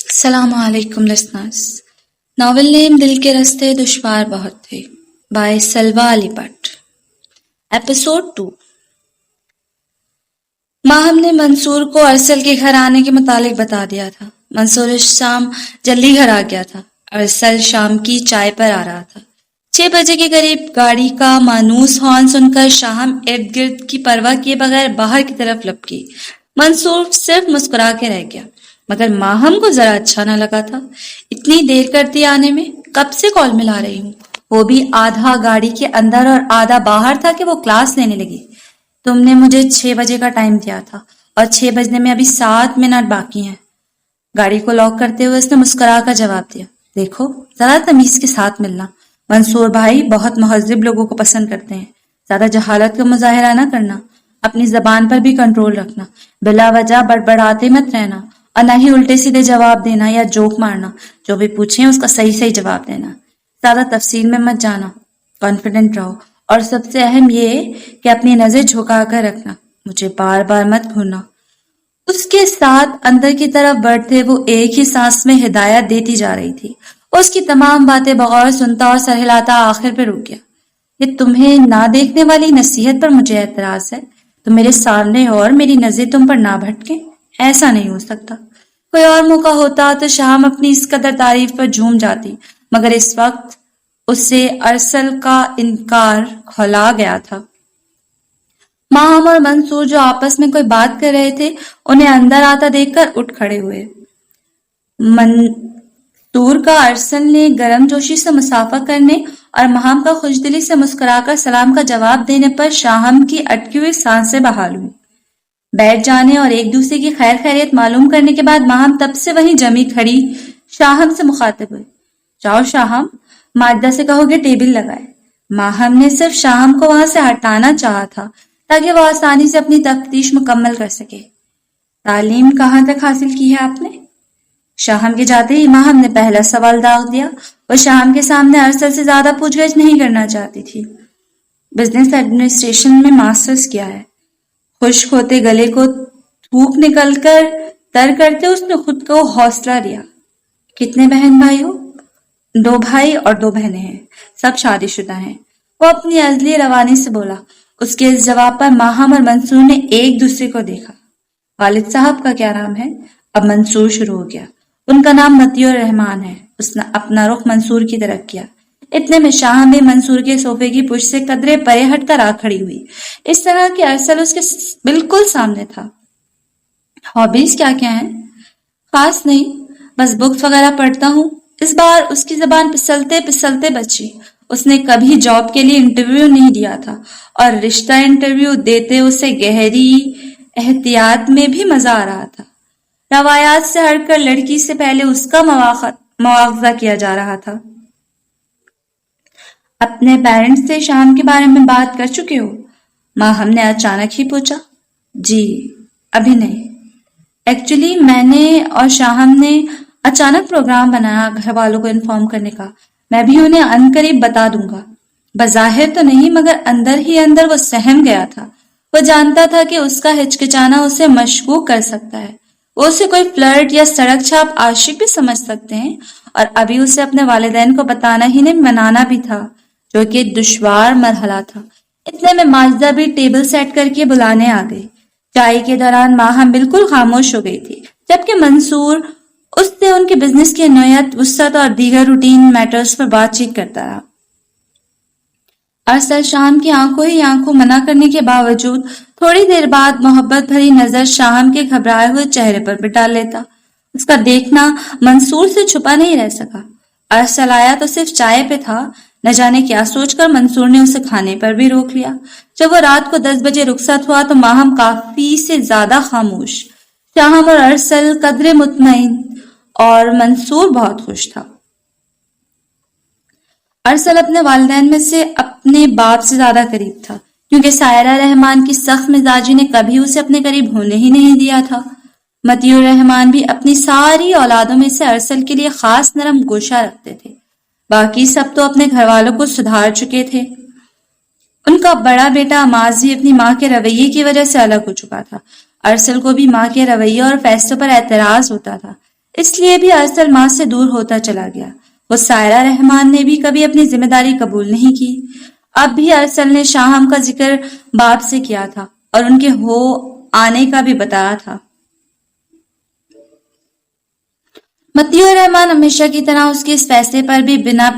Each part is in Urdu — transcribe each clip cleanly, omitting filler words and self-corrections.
السلام علیکم لسنرز. ناول نیم دل کے رستے دشوار بہت تھے بائے سلوا علی بٹ. ایپیسوڈ 2. ماہم نے منصور کو ارسل کے گھر آنے کے متعلق بتا دیا تھا. منصور اس شام جلدی گھر آ گیا تھا. ارسل شام کی چائے پر آ رہا تھا. 6 بجے کے قریب گاڑی کا مانوس ہارن سن کر شاہم ارد گرد کی پرواہ کیے بغیر باہر کی طرف لپکی. منصور صرف مسکرا کے رہ گیا، مگر ماہم کو ذرا اچھا نہ لگا تھا. اتنی دیر کرتی آنے میں، کب سے کال ملا رہی ہوں، وہ بھی آدھا گاڑی کے اندر اور آدھا باہر تھا کہ وہ کلاس لینے لگی. تم نے مجھے 6 بجے کا ٹائم دیا تھا اور 6 بجنے میں ابھی 7 منٹ باقی ہیں. گاڑی کو لاک کرتے ہوئے اس نے مسکرا کر جواب دیا. دیکھو، ذرا تمیز کے ساتھ ملنا. منصور بھائی بہت مہذب لوگوں کو پسند کرتے ہیں. زیادہ جہالت کا مظاہرہ نہ کرنا، اپنی زبان پر بھی کنٹرول رکھنا، بلا وجہ بڑبڑاتے مت رہنا، اور نہ ہی الٹے سیدھے جواب دینا یا جوک مارنا. جو بھی پوچھیں اس کا صحیح جواب دینا. زیادہ تفصیل میں مت جانا. کانفیڈنٹ رہو، اور سب سے اہم یہ کہ اپنی نظر جھکا کر رکھنا. مجھے بار بار مت گھورنا. اس کے ساتھ اندر کی طرف بڑھتے وہ ایک ہی سانس میں ہدایت دیتی جا رہی تھی. اس کی تمام باتیں بغور سنتا اور سر ہلاتا آخر پہ رک گیا. یہ تمہیں نہ دیکھنے والی نصیحت پر مجھے اعتراض ہے. تم میرے سامنے ہو اور میری نظر تم پر نہ بھٹکے. ایسا نہیں ہو سکتا. کوئی اور موقع ہوتا تو شام اپنی اس قدر تعریف پر جھوم جاتی، مگر اس وقت اسے ارسل کا انکار کھلا گیا تھا. ماہم اور منصور جو آپس میں کوئی بات کر رہے تھے انہیں اندر آتا دیکھ کر اٹھ کھڑے ہوئے. منصور کا ارسل نے گرم جوشی سے مسافہ کرنے اور ماہم کا خوش دلی سے مسکرا کر سلام کا جواب دینے پر شاہم کی اٹکی ہوئی سانسیں بحال ہوئی. بیٹھ جانے اور ایک دوسرے کی خیر خیریت معلوم کرنے کے بعد ماہم تب سے وہیں جمی کھڑی شاہم سے مخاطب ہوئی. جاؤ شاہم، ماجدہ سے کہو گے ٹیبل لگائے. ماہم نے صرف شاہم کو وہاں سے ہٹانا چاہا تھا تاکہ وہ آسانی سے اپنی تفتیش مکمل کر سکے. تعلیم کہاں تک حاصل کی ہے آپ نے؟ شاہم کے جاتے ہی ماہم نے پہلا سوال داغ دیا. وہ شاہم کے سامنے ارسل سے زیادہ پوچھ گچھ نہیں کرنا چاہتی تھی. بزنس ایڈمنسٹریشن میں ماسٹرز کیا ہے. خشک ہوتے گلے کو تھوک نکل کر تر کرتے اس نے خود کو حوصلہ دیا. کتنے بہن بھائی ہو؟ 2 بھائی اور 2 بہنیں ہیں، سب شادی شدہ ہیں. وہ اپنی ازلی روانی سے بولا. اس کے اس جواب پر ماہم اور منصور نے ایک دوسرے کو دیکھا. والد صاحب کا کیا نام ہے؟ اب منصور شروع ہو گیا. ان کا نام متی الرحمان ہے. اس نے اپنا رخ منصور کی طرف کیا. اتنے میں شاہم بھی منصور کے صوفے کی پشت سے قدرے پرے ہٹ کر آ کھڑی ہوئی، اس طرح کہ ارسل اس کے بالکل سامنے تھا. ہابیز کیا کیا ہیں؟ خاص نہیں، بس بکس وغیرہ پڑھتا ہوں. اس بار اس کی زبان پسلتے پسلتے بچی. اس نے کبھی جاب کے لیے انٹرویو نہیں دیا تھا، اور رشتہ انٹرویو دیتے اسے گہری احتیاط میں بھی مزہ آ رہا تھا. روایات سے ہٹ کر لڑکی سے پہلے اس کا مواخذہ کیا جا رہا تھا. اپنے پیرنٹس سے شام کے بارے میں بات کر چکے ہو؟ ماہم نے اچانک ہی پوچھا. جی ابھی نہیں. ایکچولی میں نے اور شاہم نے اچانک پروگرام بنایا گھر والوں کو انفارم کرنے کا. میں بھی انہیں عنقریب بتا دوں گا. بظاہر تو نہیں، مگر اندر ہی اندر وہ سہم گیا تھا. وہ جانتا تھا کہ اس کا ہچکچانا اسے مشکوک کر سکتا ہے. وہ اسے کوئی فلرٹ یا سڑک چھاپ عاشق بھی سمجھ سکتے ہیں، اور ابھی اسے اپنے والدین کو بتانا ہی نہیں، منانا بھی تھا، جو کہ دشوار مرحلہ تھا. اتنے میں ماجدہ بھی ٹیبل سیٹ کر کے بلانے آ گئی. چائے کے دوران ماہم بالکل خاموش ہو گئی تھی، جبکہ منصور اس سے ان کے بزنس کی نوعیت، وسعت اور دیگر روٹین میٹرز پر بات چیت کرتا رہا. ارسل شام کی آنکھوں ہی آنکھوں منع کرنے کے باوجود تھوڑی دیر بعد محبت بھری نظر شاہم کے گھبرائے ہوئے چہرے پر بھی ڈال لیتا. اس کا دیکھنا منصور سے چھپا نہیں رہ سکا. ارسل آیا تو صرف چائے پہ تھا. نہ جانے کیا سوچ کر منصور نے اسے کھانے پر بھی روک لیا. جب وہ رات کو 10 بجے رخصت ہوا تو ماہم کافی سے زیادہ خاموش، شاہم اور ارسل قدرے مطمئن، اور منصور بہت خوش تھا. ارسل اپنے والدین میں سے اپنے باپ سے زیادہ قریب تھا، کیونکہ سائرہ رحمان کی سخت مزاجی نے کبھی اسے اپنے قریب ہونے ہی نہیں دیا تھا. متی الرحمان بھی اپنی ساری اولادوں میں سے ارسل کے لیے خاص نرم گوشہ رکھتے تھے. باقی سب تو اپنے گھر والوں کو سدھار چکے تھے. ان کا بڑا بیٹا عماز بھی اپنی ماں کے رویے کی وجہ سے الگ ہو چکا تھا. ارسل کو بھی ماں کے رویے اور فیصلوں پر اعتراض ہوتا تھا، اس لیے بھی ارسل ماں سے دور ہوتا چلا گیا۔ وہ سائرہ رحمان نے بھی کبھی اپنی ذمہ داری قبول نہیں کی۔ اب بھی ارسل نے شاہم کا ذکر باپ سے کیا تھا اور ان کے ہو آنے کا بھی بتایا تھا۔ متی الرحمان ہمیشہ کی طرح اس کے اس فیصلے پر بھی بنا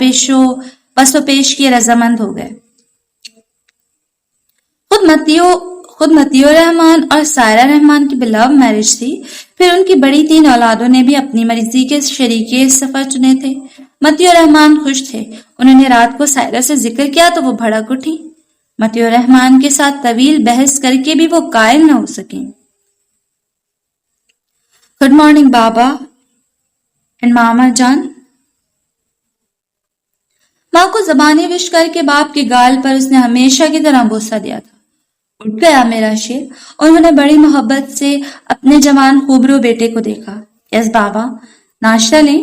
پس و پیش کیے رضامند ہو گئے۔ خود متی الرحمان اور سائرہ رحمان کی بلو میرج تھی، پھر ان کی بڑی 3 اولادوں نے بھی اپنی مرضی کے شریک سفر چنے تھے۔ متی الرحمان خوش تھے۔ انہوں نے رات کو سائرہ سے ذکر کیا تو وہ بھڑک اٹھی۔ متی الرحمان کے ساتھ طویل بحث کر کے بھی وہ قائل نہ ہو سکیں۔ گڈ مارننگ بابا اینڈ ماما جان۔ ماں کو زبانی وش کر کے باپ کے گال پر اس نے ہمیشہ کی طرح بوسہ دیا تھا۔ اٹھ گیا میرا شیر۔ انہوں نے بڑی محبت سے اپنے جوان خوبرو بیٹے کو دیکھا۔ یس بابا، ناشتہ لیں؟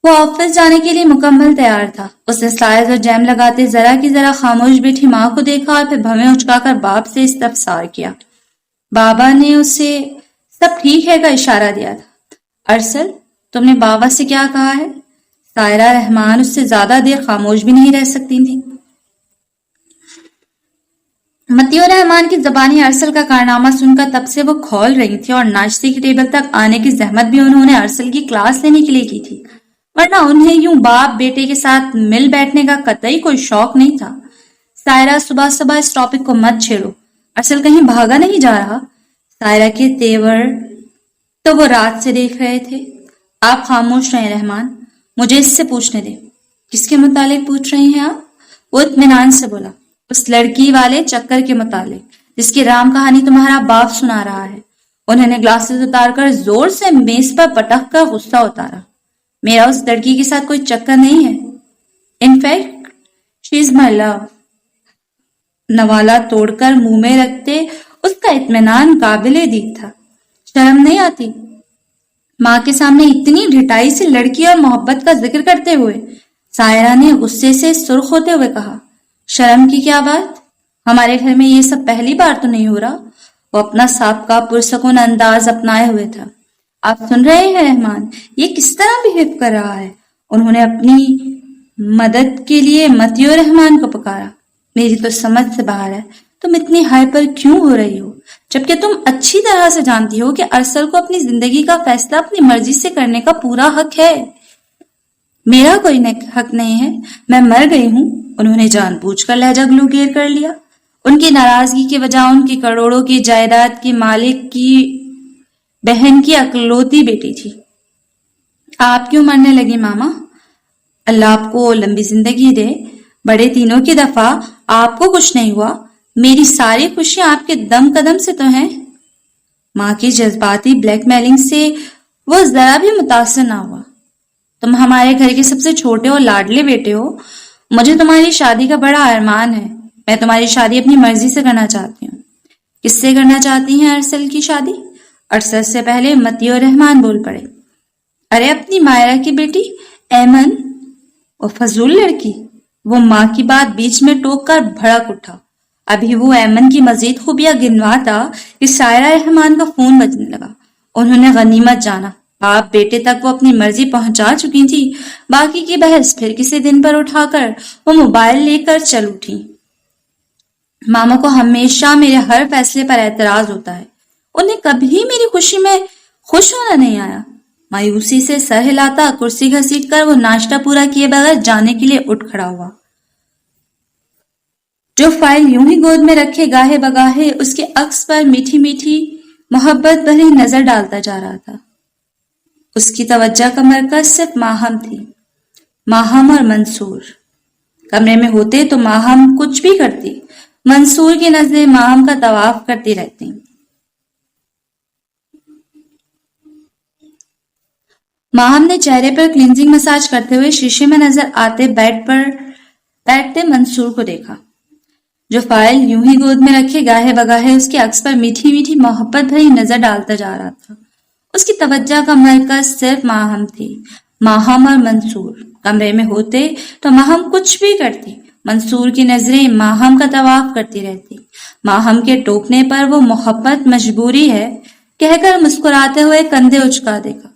وہ آفس جانے کے لیے مکمل تیار تھا۔ اس نے سلائز اور جیم لگاتے ذرا کی ذرا خاموش بیٹھی ماں کو دیکھا اور پھر بھویں اچکا کر باپ سے استفسار کیا۔ بابا نے اسے سب ٹھیک ہے کا اشارہ دیا تھا۔ ارسل، تم نے بابا سے کیا کہا ہے؟ سائرہ رحمان اس سے زیادہ دیر خاموش بھی نہیں رہ سکتی تھی۔ متی الرحمان کی زبانی ارسل کا کارنامہ سن کر تب سے وہ کھول رہی تھی، اور ناشتے کی ٹیبل تک آنے کی زحمت بھی انہوں نے ارسل کی کلاس لینے کے لیے کی تھی، ورنہ انہیں یوں باپ بیٹے کے ساتھ مل بیٹھنے کا قطعی کوئی شوق نہیں تھا۔ سائرہ، صبح صبح اس ٹاپک کو مت چھیڑو، ارسل کہیں بھاگا نہیں جا رہا۔ سائرہ کے تیور تو وہ رات سے دیکھ رہے تھے۔ آپ خاموش رہیں رحمان، مجھے اس سے پوچھنے دیں۔ کس کے متعلق پوچھ رہی ہیں آپ؟ وہ اطمینان سے بولا۔ اس لڑکی والے چکر کے متعلق جس کی رام کہانی تمہارا باپ سنا رہا ہے۔ انہوں نے گلاسز اتار کر زور سے میز پر پٹک کر غصہ اتارا۔ میرا اس لڑکی کے ساتھ کوئی چکر نہیں ہے۔ ان فیکٹ شی از مائی لو۔ نوالا توڑ کر منہ میں رکھتے اس کا اطمینان قابل دید تھا۔ شرم نہیں آتی ماں کے سامنے اتنی ڈھٹائی سے لڑکی اور محبت کا ذکر کرتے ہوئے؟ سائرہ نے غصے سے سرخ ہوتے ہوئے کہا۔ شرم کی کیا بات؟ ہمارے گھر میں یہ سب پہلی بار تو نہیں ہو رہا۔ وہ اپنا سابقہ پرسکون انداز اپنائے ہوئے تھا۔ آپ سن رہے ہیں رحمان، یہ کس طرح بہیو کر رہا ہے؟ انہوں نے اپنی مدد کے لیے متی الرحمان کو پکارا۔ میری تو سمجھ سے باہر ہے، تم اتنی ہائپر کیوں ہو رہی ہو، جبکہ تم اچھی طرح سے جانتی ہو کہ ارسل کو اپنی زندگی کا فیصلہ اپنی مرضی سے کرنے کا پورا حق ہے۔ میرا کوئی حق نہیں ہے، میں مر گئی ہوں۔ انہوں نے جان بوجھ کر لہجہ گلوگیر کر لیا۔ ان کی ناراضگی کی وجہ ان کی کروڑوں کی جائیداد کی مالک کی بہن کی اکلوتی بیٹی تھی۔ آپ کیوں مرنے لگی ماما؟ اللہ آپ کو لمبی زندگی دے۔ بڑے تینوں کی دفعہ آپ کو کچھ نہیں ہوا، میری ساری خوشیاں آپ کے دم قدم سے تو ہیں۔ ماں کی جذباتی بلیک میلنگ سے وہ ذرا بھی متاثر نہ ہوا۔ تم ہمارے گھر کے سب سے چھوٹے اور لاڈلے بیٹے ہو، مجھے تمہاری شادی کا بڑا ارمان ہے۔ میں تمہاری شادی اپنی مرضی سے کرنا چاہتی ہوں۔ کس سے کرنا چاہتی ہیں ارسل کی شادی؟ ارسل سے پہلے متی الرحمان بول پڑے۔ ارے اپنی مائرہ کی بیٹی ایمن، وہ فضول لڑکی۔ وہ ماں کی بات بیچ میں ٹوک کر بھڑک اٹھا۔ ابھی وہ ایمن کی مزید خوبیاں گنواتا کہ سائرہ رحمان کا فون بجنے لگا۔ انہوں نے غنیمت جانا، باپ بیٹے تک وہ اپنی مرضی پہنچا چکی تھی۔ باقی کی بحث پھر کسی دن پر اٹھا کر وہ موبائل لے کر چل اٹھی۔ ماما کو ہمیشہ میرے ہر فیصلے پر اعتراض ہوتا ہے، انہیں کبھی میری خوشی میں خوش ہونا نہیں آیا۔ مایوسی سے سر ہلاتا کرسی گھسیٹ کر وہ ناشتہ پورا کیے بغیر جانے کے لیے اٹھ کھڑا ہوا۔ جو فائل یوں ہی گود میں رکھے گاہے بگاہے اس کے عکس پر میٹھی میٹھی محبت بھری نظر ڈالتا جا رہا تھا۔ اس کی توجہ کا مرکز صرف ماہم تھی، ماہم اور منصور۔ کمرے میں ہوتے تو ماہم کچھ بھی کرتی، منصور کی نظریں ماہم کا طواف کرتی رہتی۔ ماہم نے چہرے پر کلینزنگ مساج کرتے ہوئے شیشے میں نظر آتے بیڈ پر بیٹھتے منصور کو دیکھا، جو فائل یوں ہی گود میں رکھے گاہے بگاہے اس کے عکس پر میٹھی میٹھی محبت بھری نظر ڈالتا جا رہا تھا۔ اس کی توجہ کا مرکز صرف ماہم تھی، ماہم اور منصور۔ کمرے میں ہوتے تو ماہم کچھ بھی کرتی، منصور کی نظریں ماہم کا طواف کرتی رہتی۔ ماہم کے ٹوکنے پر وہ محبت مجبوری ہے کہہ کر مسکراتے ہوئے کندھے اچکا دے گا۔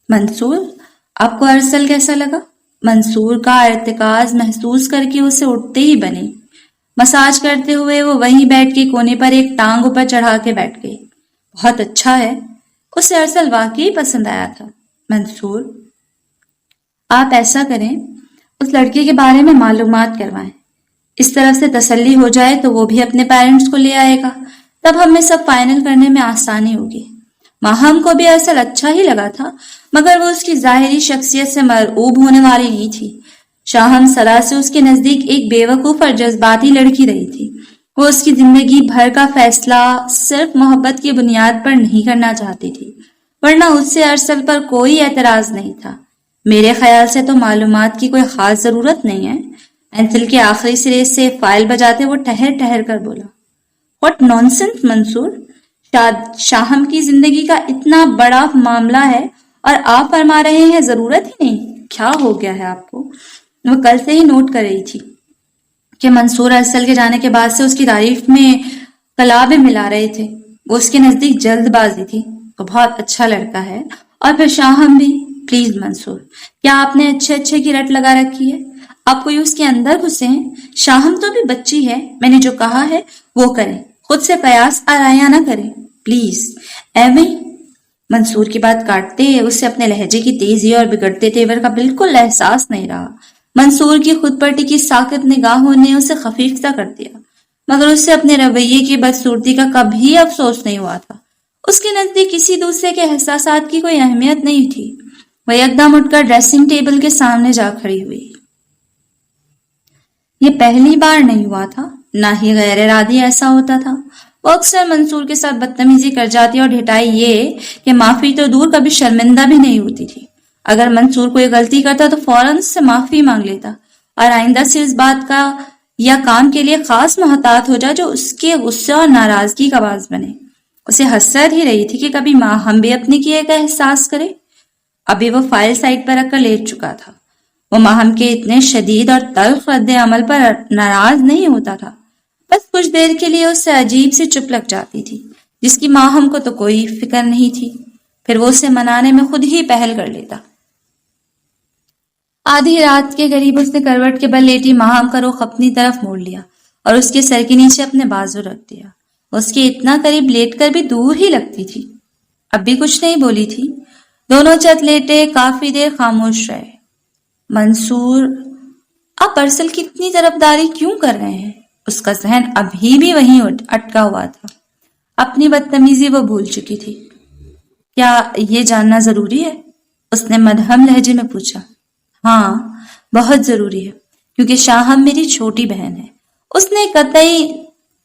منصور، آپ کو ارسل کیسا لگا؟ منصور کا ارتکاز محسوس کر کے اسے اٹھتے ہی بنی۔ مساج کرتے ہوئے وہ وہیں بیٹھ کے کونے پر ایک ٹانگ اوپر چڑھا کے بیٹھ گئی۔ بہت اچھا ہے، اسے ارسل واقعی پسند آیا تھا۔ منصور، آپ ایسا کریں، اس لڑکے کے بارے میں معلومات کروائیں، اس طرف سے تسلی ہو جائے تو وہ بھی اپنے پیرنٹس کو لے آئے گا، تب ہمیں سب فائنل کرنے میں آسانی ہوگی۔ ماہم کو بھی ارسل اچھا ہی لگا تھا، مگر وہ اس کی ظاہری شخصیت سے مرعوب ہونے والی نہیں تھی۔ شاہم سرا سے اس کے نزدیک ایک بے وقوف اور جذباتی لڑکی رہی تھی۔ وہ اس کی زندگی بھر کا فیصلہ صرف محبت کی بنیاد پر نہیں کرنا چاہتی تھی، ورنہ اس سے ارسل پر کوئی اعتراض نہیں تھا۔ میرے خیال سے تو معلومات کی کوئی خاص ضرورت نہیں ہے۔ اینتھل کے آخری سرے سے فائل بجاتے وہ ٹہر ٹہر کر بولا۔ واٹ نونسنس منصور، شاہم کی زندگی کا اتنا بڑا معاملہ ہے اور آپ فرما رہے ہیں ضرورت ہی نہیں؟ کیا ہو گیا ہے آپ کو؟ وہ کل سے ہی نوٹ کر رہی تھی کہ منصور ارسل کے جانے کے بعد سے اس کی تعریف میں کلابیں ملا رہے تھے۔ وہ اس کے نزدیک جلد بازی تھی۔ وہ بہت اچھا لڑکا ہے، اور پھر شاہم بھی۔ پلیز منصور، کیا آپ نے اچھے اچھے کی رٹ لگا رکھی ہے؟ آپ کوئی اس کے اندر گھسے ہیں؟ شاہم تو بھی بچی ہے، میں نے جو کہا ہے وہ کریں، خود سے قیاس آرایا نہ کریں پلیز۔ ایویں منصور کی بات کاٹتے اسے اپنے لہجے کی تیزی اور بگڑتے تیور کا بالکل احساس نہیں رہا۔ منصور کی خود پر ٹکی ساکت نگاہوں نے اسے خفیف سا کر دیا، مگر اسے اپنے رویے کی بدصورتی کا کبھی افسوس نہیں ہوا تھا۔ اس کے نزدیک کسی دوسرے کے احساسات کی کوئی اہمیت نہیں تھی۔ وہ یکدم اٹھ کر ڈریسنگ ٹیبل کے سامنے جا کھڑی ہوئی۔ یہ پہلی بار نہیں ہوا تھا، نہ ہی غیر ارادی ایسا ہوتا تھا۔ وہ اکثر منصور کے ساتھ بدتمیزی کر جاتی اور ڈھٹائی یہ کہ معافی تو دور کبھی شرمندہ بھی نہیں ہوتی تھی۔ اگر منصور کوئی غلطی کرتا تو فوراً سے معافی مانگ لیتا، اور آئندہ سے اس بات کا یا کام کے لیے خاص محتاط ہو جائے جو اس کے غصے اور ناراضگی کا باعث بنے۔ اسے حسرت ہی رہی تھی کہ کبھی ہم بھی اپنے کیے کا احساس کرے۔ ابھی وہ فائل سائٹ پر رکھ کر لیٹ چکا تھا۔ وہ ماہم کے اتنے شدید اور تلخ رد عمل پر ناراض نہیں ہوتا تھا، بس کچھ دیر کے لیے اس سے عجیب سی چپ لگ جاتی تھی، جس کی ماہم کو تو کوئی فکر نہیں تھی۔ پھر وہ اسے منانے میں خود ہی پہل کر لیتا۔ آدھی رات کے قریب اس نے کروٹ کے بل لیٹی ماہم کا رخ اپنی طرف موڑ لیا اور اس کے سر کے نیچے اپنے بازو رکھ دیا۔ اس کے اتنا قریب لیٹ کر بھی دور ہی لگتی تھی۔ اب بھی کچھ نہیں بولی تھی۔ دونوں چت لیٹے کافی دیر خاموش رہے۔ منصور، آپ ارسل کی اتنی طرفداری کیوں کر رہے ہیں؟ اس کا ذہن ابھی بھی وہیں اٹکا ہوا تھا۔ اپنی بدتمیزی وہ بھول چکی تھی۔ کیا یہ جاننا ضروری ہے؟ اس نے مدھم لہجے میں پوچھا۔ ہاں، بہت ضروری ہے، کیونکہ شاہم میری چھوٹی بہن ہے، اس نے قطعی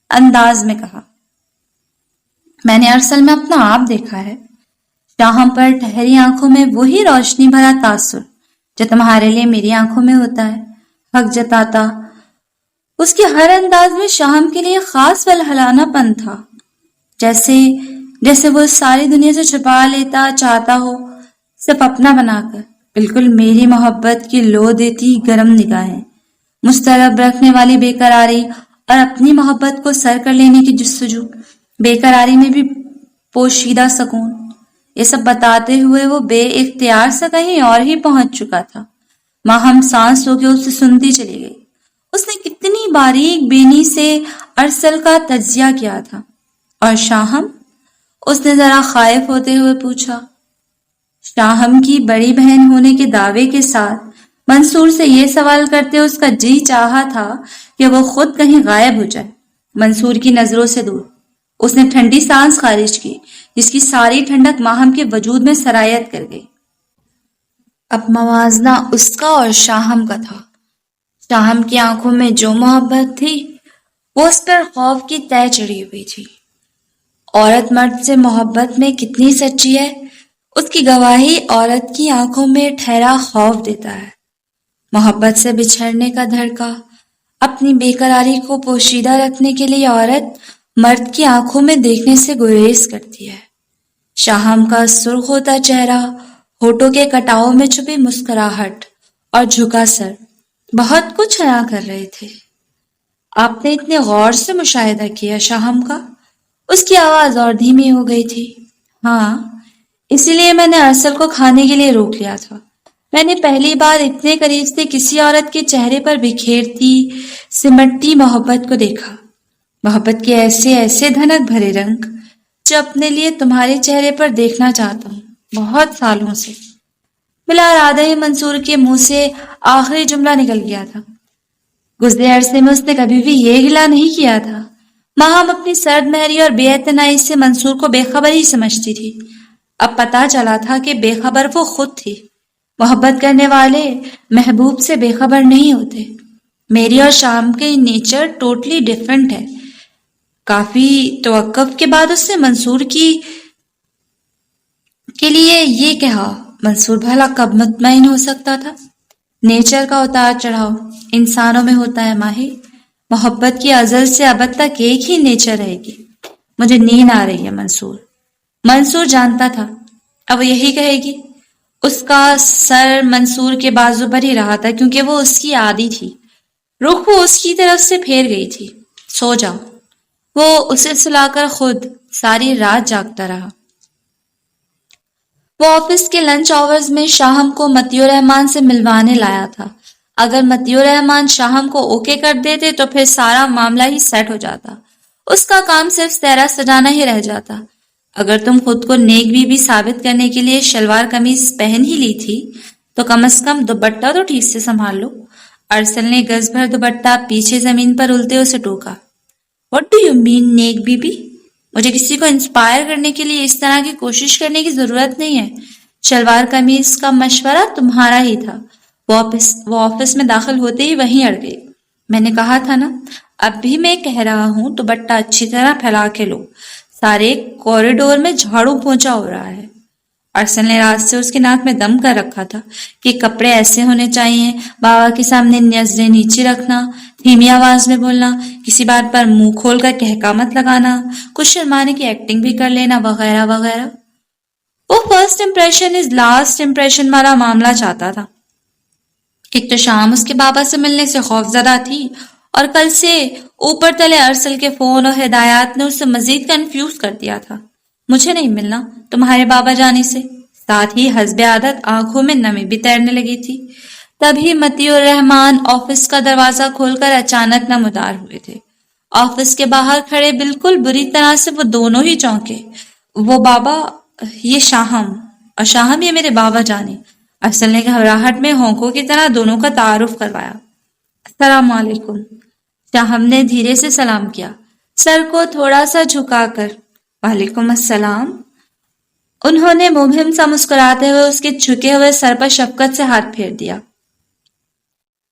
انداز میں کہا۔ میں نے ارسل میں اپنا آپ دیکھا ہے۔ شاہم پر ٹھہری آنکھوں میں وہی روشنی بھرا تاثر جو تمہارے لیے میری آنکھوں میں ہوتا ہے، حق جتاتا۔ اس کے ہر انداز میں شاہم کے لیے خاص ولہلانہ پن تھا، جیسے وہ ساری دنیا سے چھپا لیتا چاہتا ہو، صرف اپنا بنا کر۔ بالکل میری محبت کی لو دیتی گرم نگاہیں، مسترب رکھنے والی بے قراری اور اپنی محبت کو سر کر لینے کی جستجو، بے قراری میں بھی پوشیدہ سکون۔ یہ سب بتاتے ہوئے وہ بے اختیار سے کہیں اور ہی پہنچ چکا تھا۔ ماہم سانس ہو کے اسے سنتی چلی گئی۔ اس نے کتنی باریک بینی سے ارسل کا تجزیہ کیا تھا۔ اور شاہم؟ اس نے ذرا خائف ہوتے ہوئے پوچھا۔ شاہم کی بڑی بہن ہونے کے دعوے کے ساتھ منصور سے یہ سوال کرتے اس کا جی چاہا تھا کہ وہ خود کہیں غائب ہو جائے، منصور کی نظروں سے دور۔ اس نے ٹھنڈی سانس خارج کی، جس کی ساری ٹھنڈک ماہم کے وجود میں سرایت کر گئی۔ اب موازنہ اس کا اور شاہم کا تھا۔ شاہم کی آنکھوں میں جو محبت تھی، وہ اس پر خوف کی تہ چڑھی ہوئی تھی۔ عورت مرد سے محبت میں کتنی سچی ہے، اس کی گواہی عورت کی آنکھوں میں ٹھہرا خوف دیتا ہے۔ محبت سے بچھڑنے کا دھڑکا، اپنی بے قراری کو پوشیدہ رکھنے کے لیے عورت مرد کی آنکھوں میں دیکھنے سے گریز کرتی ہے۔ شاہم کا سرخ ہوتا چہرہ، ہونٹوں کے کٹاؤں میں چھپی مسکراہٹ اور جھکا سر بہت کچھ عیاں کر رہے تھے۔ آپ نے اتنے غور سے مشاہدہ کیا شاہم کا؟ اس کی آواز اور دھیمی ہو گئی تھی۔ ہاں، اسی لیے میں نے ارسل کو کھانے کے لیے روک لیا تھا۔ میں نے پہلی بار اتنے قریب سے کسی عورت کے چہرے پر بکھیرتی سمٹتی محبت کو دیکھا، محبت کے ایسے ایسے دھنک بھرے رنگ جو اپنے لیے تمہارے چہرے پر دیکھنا چاہتا ہوں بہت سالوں سے۔ بلا ارادہ ہی منصور کے منہ سے آخری جملہ نکل گیا تھا۔ گزرے عرصے میں اس نے کبھی بھی یہ گلا نہیں کیا تھا۔ ماہم اپنی سرد مہری اور بے اعتنائی سے منصور کو بے خبر ہی سمجھتی تھی۔ اب پتا چلا تھا کہ بے خبر وہ خود تھی۔ محبت کرنے والے محبوب سے بے خبر نہیں ہوتے۔ میری اور شام کے نیچر ٹوٹلی ڈیفرنٹ ہے۔ کافی توقف کے بعد اس نے منصور کے لیے یہ کہا۔ منصور بھلا کب مطمئن ہو سکتا تھا؟ نیچر کا اتار چڑھاؤ انسانوں میں ہوتا ہے ماہی۔ محبت کی ازل سے ابد تک ایک ہی نیچر رہے گی۔ مجھے نیند آ رہی ہے منصور جانتا تھا اب وہ یہی کہے گی۔ اس کا سر منصور کے بازو پر ہی رہا تھا کیونکہ وہ اس کی عادی تھی۔ رخ وہ اس کی طرف سے پھیر گئی تھی۔ سو جاؤ۔ وہ اسے سلا کر خود ساری رات جاگتا رہا۔ وہ آفس کے لنچ آورز میں شاہم کو مطیع الرحمان سے ملوانے لایا تھا۔ اگر مطیع الرحمان شاہم کو اوکے کر دیتے تو پھر سارا معاملہ ہی سیٹ ہو جاتا۔ اس کا کام صرف سہرا سجانا ہی رہ جاتا۔ اگر تم خود کو نیک بی بی ثابت کرنے کے لیے شلوار قمیض پہن ہی لی تھی تو کم از کم دوپٹہ تو ٹھیک سے سنبھال لو۔ ارسل نے گز بھر دوپٹہ پیچھے زمین پر التے اسے ٹوکا۔ What do you mean نیک بی بی؟ مجھے کسی کو انسپائر کرنے کے لیے اس طرح کی کوشش کرنے کی ضرورت نہیں ہے۔ شلوار قمیض کا مشورہ تمہارا ہی تھا۔ وہ آفس میں داخل ہوتے ہی وہیں اڑ گئی۔ میں نے کہا تھا نا، اب بھی میں کہہ رہا ہوں دوپٹہ اچھی طرح پھیلا کے لو، سارے کوریڈور میں جھاڑو پونچھا ہو رہا ہے۔ ارسل نے رات سے اس کے ناک میں دم کر رکھا تھا کہ کپڑے ایسے ہونے چاہیے، بابا کے سامنے نظریں نیچے رکھنا، دھیمی آواز میں بولنا، کسی بات پر منہ کھول کر کہکا مت لگانا، کچھ شرمانے کی ایکٹنگ بھی کر لینا، وغیرہ وغیرہ۔ وہ first impression is last impression والا معاملہ چاہتا تھا۔ ایک تو شام اس کے بابا سے ملنے سے خوف زدہ تھی، اور کل سے اوپر تلے ارسل کے فون اور ہدایات نے اسے مزید کنفیوز کر دیا تھا۔ مجھے نہیں ملنا تمہارے بابا جانے سے۔ ساتھ ہی حسب عادت آنکھوں میں نمی بھی تیرنے لگی تھی۔ تبھی مطیع الرحمان آفس کا دروازہ کھول کر اچانک نمودار ہوئے تھے۔ آفس کے باہر کھڑے بالکل بری طرح سے وہ دونوں ہی چونکے۔ وہ بابا، یہ شاہم، اور شاہم یہ میرے بابا جانے۔ ارسل نے گھبراہٹ میں ہونکوں کی طرح دونوں کا تعارف کروایا۔ السلام علیکم۔ شاہم نے دھیرے سے سلام کیا، سر کو تھوڑا سا جھکا کر۔ وعلیکم السلام۔ انہوں نے مبہم سا مسکراتے ہوئے اس کے جھکے ہوئے سر پر شفقت سے ہاتھ پھیر دیا۔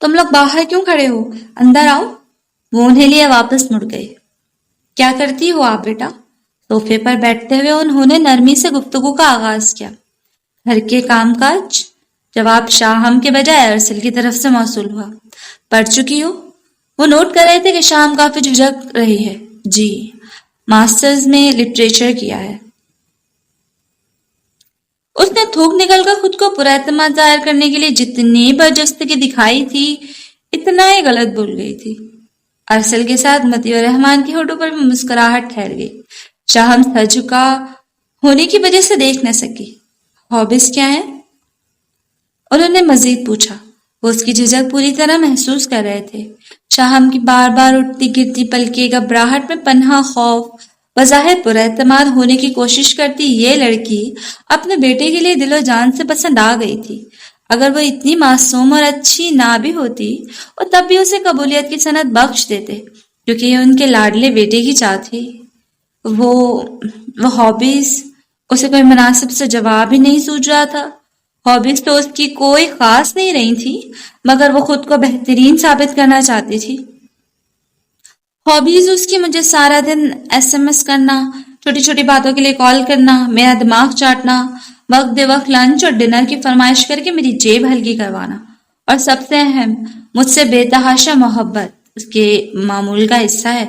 تم لوگ باہر کیوں کھڑے ہو؟ اندر آؤ۔ وہ انہیں لیے واپس مڑ گئے۔ کیا کرتی ہو آپ بیٹا؟ صوفے پر بیٹھتے ہوئے انہوں نے نرمی سے گفتگو کا آغاز کیا۔ گھر کے کام کاج؟ جواب شاہم کے بجائے ارسل کی طرف سے موصول ہوا۔ پڑھ چکی ہو؟ وہ نوٹ کر رہے تھے کہ شام کافی جھجک رہی ہے۔ جی، ماسٹرز میں لٹریچر کیا ہے۔ اس نے تھوک نکل کر خود کو پورا اعتماد ظاہر کرنے کے لیے جتنی برجستگی دکھائی تھی اتنا ہی غلط بول گئی تھی۔ ارسل کے ساتھ مطیع الرحمان کی ہونٹوں پر بھی مسکراہٹ ٹھہر گئی۔ شاہم سر جھکا ہونے کی وجہ سے دیکھ نہ سکی۔ ہابیز کیا ہیں؟ انہوں نے مزید پوچھا۔ وہ اس کی جھجک پوری طرح محسوس کر رہے تھے۔ شاہم کی بار بار اٹھتی گرتی پلکیں، گھبراہٹ میں پنہاں خوف، بظاہر پر اعتماد ہونے کی کوشش کرتی یہ لڑکی اپنے بیٹے کے لیے دل و جان سے پسند آ گئی تھی۔ اگر وہ اتنی معصوم اور اچھی نہ بھی ہوتی اور تب بھی اسے قبولیت کی سند بخش دیتے، کیونکہ یہ ان کے لاڈلے بیٹے کی چاہ تھی۔ وہ ہابیز، اسے کوئی مناسب سے جواب ہی نہیں سوچ رہا تھا۔ ہابیز تو اس کی کوئی خاص نہیں رہی تھی، مگر وہ خود کو بہترین ثابت کرنا چاہتی تھی۔ ہابیز اس کی مجھے سارا دن SMS کرنا، چھوٹی چھوٹی باتوں کے لیے کال کرنا، میرا دماغ چاٹنا، وقت بے وقت لنچ اور ڈنر کی فرمائش کر کے میری جیب ہلکی کروانا، اور سب سے اہم مجھ سے بے تحاشا محبت اس کے معمول کا حصہ ہے۔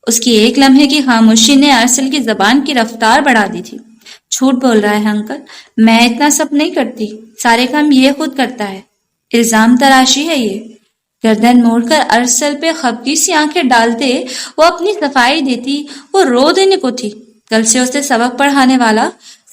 اس کی ایک لمحے کی خاموشی نے ارسل کی زبان کی رفتار بڑھا دی تھی۔ جھوٹ بول رہا ہے انکل، میں اتنا سب نہیں کرتی، سارے کام یہ خود کرتا ہے۔ الزام تراشی ہے یہ۔ گردن موڑ کر ارسل پہ خفگی سی آنکھیں ڈالتے وہ اپنی صفائی دیتی۔ وہ رو دینے کو تھی۔ کل سے اسے سبق پڑھانے والا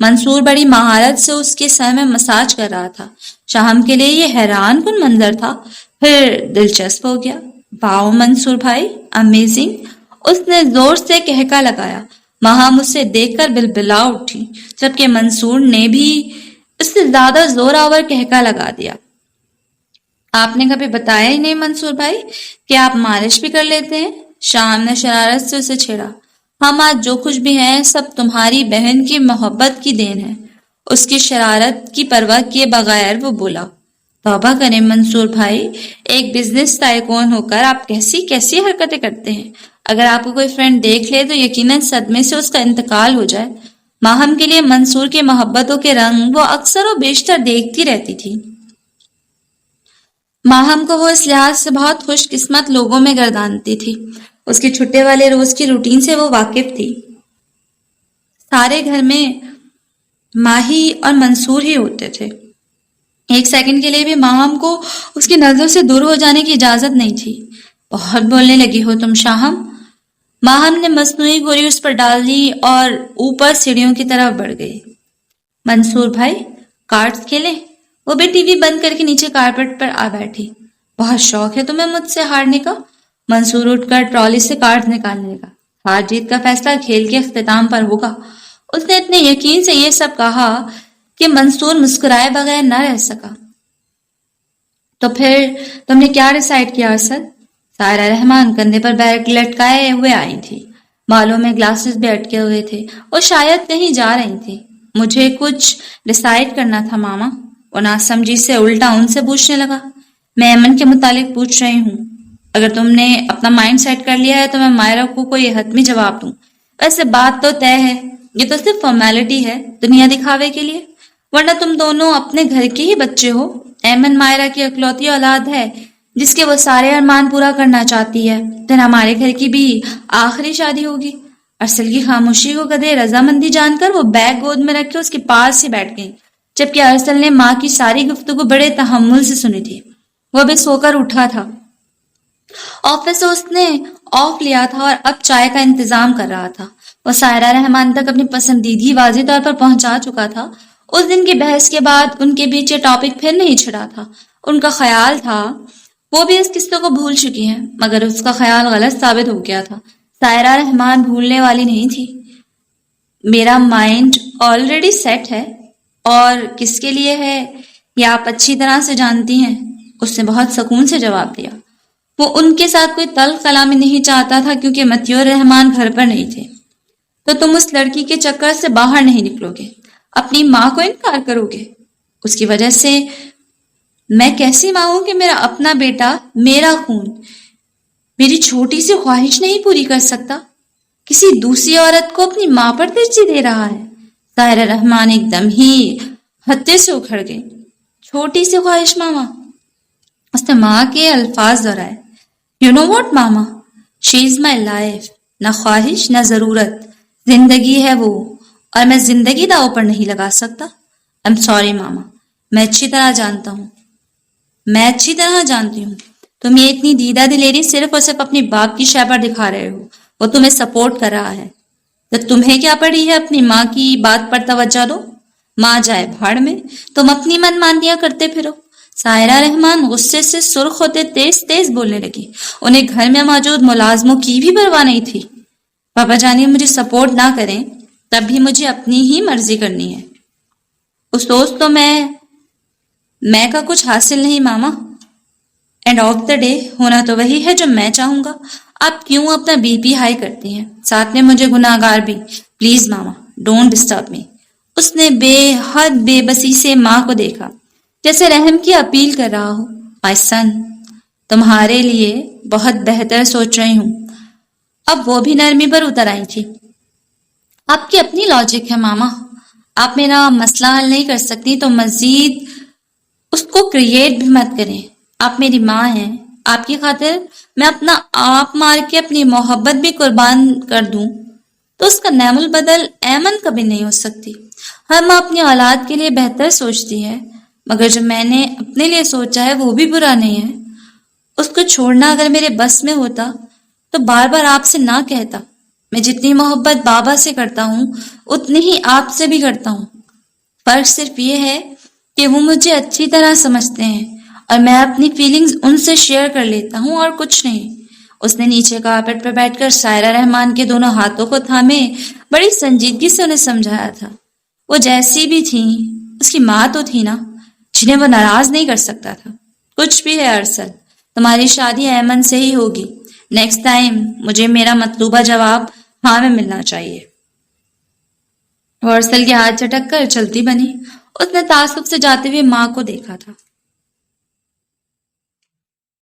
منصور بڑی مہارت سے اس کے سر میں مساج کر رہا تھا۔ شاہم کے لیے یہ حیران کن منظر تھا، پھر دلچسپ ہو گیا۔ واؤ منصور بھائی، امیزنگ! اس نے زور سے کہکا لگایا۔ ماہم اسے دیکھ کر بلبلا اٹھی، جبکہ منصور نے بھی اس سے زیادہ زور آور کہکا لگا دیا۔ آپ نے کبھی بتایا ہی نہیں منصور بھائی کہ آپ مالش بھی کر لیتے ہیں؟ شام نے شرارت سے اسے چھیڑا۔ ہم آج جو کچھ بھی ہیں سب تمہاری بہن کی محبت کی دین ہے۔ اس کی شرارت کی پرواہ کیے بغیر وہ بولا۔ توبہ کریں منصور بھائی، ایک بزنس ٹائکون ہو کر آپ کیسی کیسی حرکتیں کرتے ہیں۔ اگر آپ کو کوئی فرینڈ دیکھ لے تو یقیناً صدمے سے اس کا انتقال ہو جائے۔ ماہم کے لیے منصور کی محبتوں کے رنگ وہ اکثر و بیشتر دیکھتی رہتی تھی۔ ماہم کو وہ اس لحاظ سے بہت خوش قسمت لوگوں میں گردانتی تھی۔ اس کے چھٹے والے روز کی روٹین سے وہ واقف تھی۔ سارے گھر میں ماہی اور منصور ہی ہوتے تھے۔ ایک سیکنڈ کے لیے بھی ماہم کو اس کی نظروں سے دور ہو جانے کی اجازت نہیں تھی۔ بہت بولنے لگی ہو تم شاہم۔ ماہم نے مصنوعی گوری اس پر ڈال دی اور اوپر سیڑھیوں کی طرف بڑھ گئی۔ منصور بھائی، کارڈز کھیلیں؟ وہ بھی ٹی وی بند کر کے نیچے کارپیٹ پر آ بیٹھی۔ بہت شوق ہے تمہیں مجھ سے ہارنے کا؟ منصور اٹھ کر ٹرالی سے کارڈز نکالنے لگا۔ ہار جیت کا فیصلہ کھیل کے اختتام پر ہوگا۔ اس نے اتنے یقین سے یہ سب کہا کہ منصور مسکرائے بغیر نہ رہ سکا۔ تو پھر تم نے کیا ڈیسائیڈ کیا ارسل؟ سائرہ رحمان کندھے پر بیگ لٹکائے ہوئے آئی تھی۔ بالوں میں گلاسز بھی اٹکے ہوئے تھے۔ وہ شاید کہیں جا رہی تھی۔ مجھے کچھ ڈیسائیڈ کرنا تھا ماما۔ وہ ناسمجھی سے الٹا ان سے پوچھنے لگا۔ میں ایمن کے متعلق پوچھ رہی ہوں۔ اگر تم نے اپنا مائنڈ سیٹ کر لیا ہے تو میں مائرہ کو کوئی حتمی جواب دوں۔ ویسے بات تو طے ہے، یہ تو صرف فارمیلٹی ہے، دنیا دکھاوے کے لیے، ورنہ تم دونوں اپنے گھر کے ہی بچے ہو۔ ایمن مائرہ کی اکلوتی اولاد ہے جس کے وہ سارے ارمان پورا کرنا چاہتی ہے۔ پھر ہمارے گھر کی بھی آخری شادی ہوگی۔ ارسل کی خاموشی کو قدرے رضامندی جان کر وہ بیگ گود میں رکھ کے اس کے پاس ہی بیٹھ گئی، جبکہ ارسل نے ماں کی ساری گفتگو بڑے تحمل سے سنی تھی۔ وہ بھی سو کر اٹھا تھا۔ آفس سے اس نے آف لیا تھا اور اب چائے کا انتظام کر رہا تھا۔ وہ سائرہ رحمان تک اپنی پسندیدگی واضح طور پر پہنچا چکا تھا۔ اس دن کی بحث کے بعد ان کے بیچ یہ ٹاپک پھر نہیں چھڑا تھا۔ ان کا خیال تھا وہ بھی اس قصے کو بھول چکی ہیں، مگر اس کا خیال غلط ثابت ہو گیا تھا۔ سائرہ رحمان بھولنے والی نہیں تھی۔ میرا مائنڈ آلریڈی سیٹ ہے، اور کس کے لیے ہے یہ آپ اچھی طرح سے جانتی ہیں، اس نے بہت سکون سے جواب دیا۔ وہ ان کے ساتھ کوئی تلخ کلامی نہیں چاہتا تھا کیونکہ متیور رحمان گھر پر نہیں تھے۔ تو تم اس لڑکی کے چکر سے باہر نہیں نکلو گے، اپنی ماں کو انکار کرو گے؟ اس کی وجہ سے میں کیسی ماں ہوں کہ میرا اپنا بیٹا، میرا خون، میری چھوٹی سی خواہش نہیں پوری کر سکتا؟ کسی دوسری عورت کو اپنی ماں پر ترجیح دے رہا ہے؟ سائرہ رحمان ایک دم ہی ہتے سے اکھڑ گئی۔ چھوٹی سی خواہش ماما؟ اس نے ماں کے الفاظ دہرائے۔ You know what mama, she is my life. نہ خواہش نہ ضرورت، زندگی ہے وہ، اور میں زندگی داؤ پر نہیں لگا سکتا۔ I'm sorry ماما، میں اچھی طرح جانتا ہوں، میں اچھی طرح جانتی ہوں تم یہ اتنی دیدہ دلیری صرف اور صرف اپنی باپ کی شے پر دکھا رہے ہو۔ وہ تمہیں سپورٹ کر رہا ہے۔ تو تمہیں کیا پڑی ہے اپنی ماں کی بات پر توجہ دو۔ ماں جائے بھاڑ میں، تم اپنی من مانیاں کرتے پھرو۔ سائرہ رحمان غصے سے سرخ ہوتے تیز تیز بولنے لگی۔ انہیں گھر میں موجود ملازموں کی بھی پرواہ نہیں تھی۔ پاپا جانی مجھے سپورٹ نہ کریں تب بھی مجھے اپنی ہی مرضی کرنی ہے۔ افسوس تو میں کا کچھ حاصل نہیں ماما۔ اینڈ آف دا ڈے ہونا تو وہی ہے جو میں چاہوں گا۔ آپ کیوں اپنا بی پی ہائی کرتی ہیں، ساتھ میں مجھے گناہگار بھی؟ پلیز ماما ڈونٹ ڈسٹرب می۔ اس نے بے حد بے بسی سے ماں کو دیکھا، جیسے رحم کی اپیل کر رہا ہو۔ مائی سن، تمہارے لیے بہت بہتر سوچ رہی ہوں۔ اب وہ بھی نرمی پر اتر آئی تھی۔ آپ کی اپنی لاجک ہے ماما، آپ میرا مسئلہ حل نہیں کر سکتی تو مزید اس کو کریٹ بھی مت کریں۔ آپ میری ماں ہیں، آپ کی خاطر میں اپنا آپ مار کے اپنی محبت بھی قربان کر دوں تو اس کا نعم البدل ایمن کبھی نہیں ہو سکتی۔ ہر ماں اپنی اولاد کے لیے بہتر سوچتی ہے، مگر جو میں نے اپنے لیے سوچا ہے وہ بھی برا نہیں ہے۔ اس کو چھوڑنا اگر میرے بس میں ہوتا تو بار بار آپ سے نہ کہتا۔ میں جتنی محبت بابا سے کرتا ہوں اتنی ہی آپ سے بھی کرتا ہوں. فرق صرف یہ ہے کہ وہ مجھے اچھی طرح سمجھتے ہیں اور میں اپنی فیلنگز ان سے شیئر کر لیتا ہوں اور کچھ نہیں. اس نے نیچے کارپیٹ پر بیٹھ کر سائرہ رحمان کے دونوں ہاتھوں کو تھامے بڑی سنجیدگی سے انہیں سمجھایا تھا. وہ جیسی بھی تھیں اس کی ماں تو تھی نا جنہیں وہ ناراض نہیں کر سکتا تھا. کچھ بھی ہے ارسل، تمہاری شادی ایمن سے ہی ہوگی. نیکسٹ ٹائم مجھے میرا مطلوبہ جواب ہاں میں ملنا چاہیے. وہ ارسل کے ہاتھ چٹک کر چلتی بنی. اس نے تعصب سے جاتے ہوئے ماں کو دیکھا تھا.